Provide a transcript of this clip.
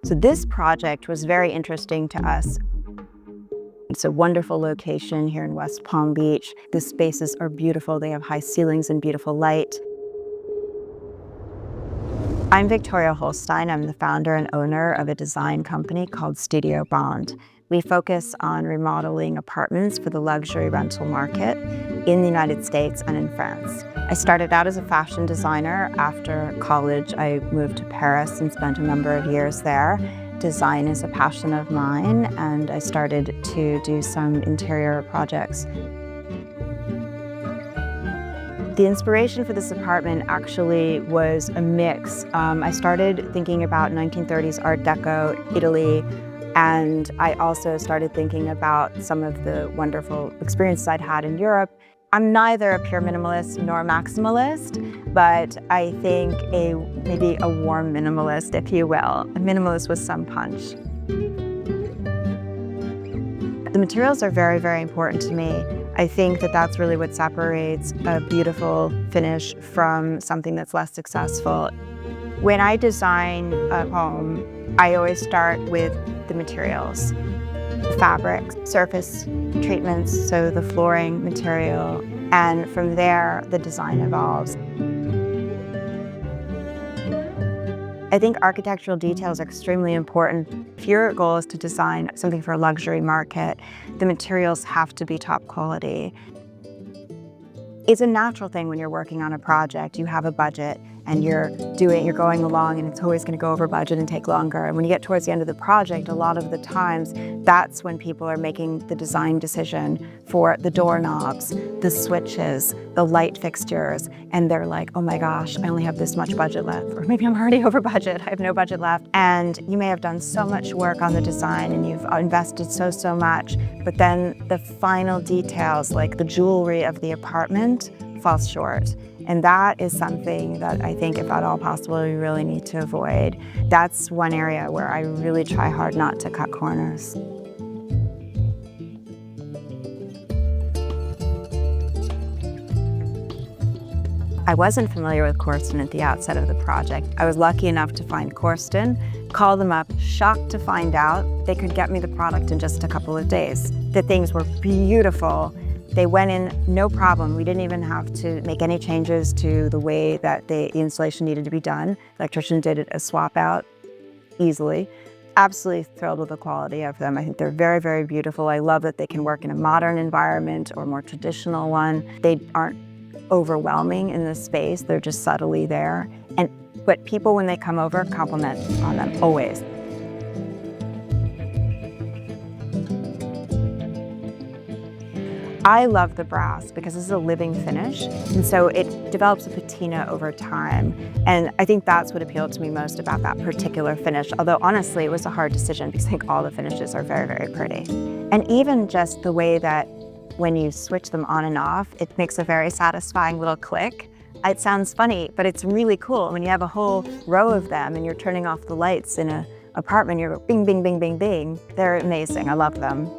So this project was very interesting to us. It's a wonderful location here in West Palm Beach. The spaces are beautiful. They have high ceilings and beautiful light. I'm Victoria Holstein. I'm the founder and owner of a design company called Studio Bond. We focus on remodeling apartments for the luxury rental market in the United States and in France. I started out as a fashion designer. After college, I moved to Paris and spent a number of years there. Design is a passion of mine, and I started to do some interior projects. The inspiration for this apartment actually was a mix. I started thinking about 1930s Art Deco, Italy, and I also started thinking about some of the wonderful experiences I'd had in Europe. I'm neither a pure minimalist nor a maximalist, but I think maybe a warm minimalist, if you will. A minimalist with some punch. The materials are very, very important to me. I think that that's really what separates a beautiful finish from something that's less successful. When I design a home, I always start with the materials. Fabric, surface treatments, so the flooring material, and from there, the design evolves. I think architectural details are extremely important. If your goal is to design something for a luxury market, the materials have to be top quality. It's a natural thing when you're working on a project. You have a budget and you're going along, and it's always going to go over budget and take longer. And when you get towards the end of the project, a lot of the times, that's when people are making the design decision for the doorknobs, the switches, the light fixtures, and they're like, oh my gosh, I only have this much budget left, or maybe I'm already over budget, I have no budget left. And you may have done so much work on the design and you've invested so much, but then the final details, like the jewelry of the apartment, falls short. And that is something that I think, if at all possible, we really need to avoid. That's one area where I really try hard not to cut corners. I wasn't familiar with Corston at the outset of the project. I was lucky enough to find Corston, call them up, shocked to find out they could get me the product in just a couple of days. The things were beautiful. They went in no problem. We didn't even have to make any changes to the way that the installation needed to be done. The electrician did a swap out easily. Absolutely thrilled with the quality of them. I think they're very, very beautiful. I love that they can work in a modern environment or a more traditional one. They aren't overwhelming in the space. They're just subtly there. But people, when they come over, compliment on them, always. I love the brass because this is a living finish, and so it develops a patina over time. And I think that's what appealed to me most about that particular finish, although honestly, it was a hard decision because I think all the finishes are very, very pretty. And even just the way that when you switch them on and off, it makes a very satisfying little click. It sounds funny, but it's really cool. When you have a whole row of them and you're turning off the lights in an apartment, you're bing, bing, bing, bing, bing. They're amazing, I love them.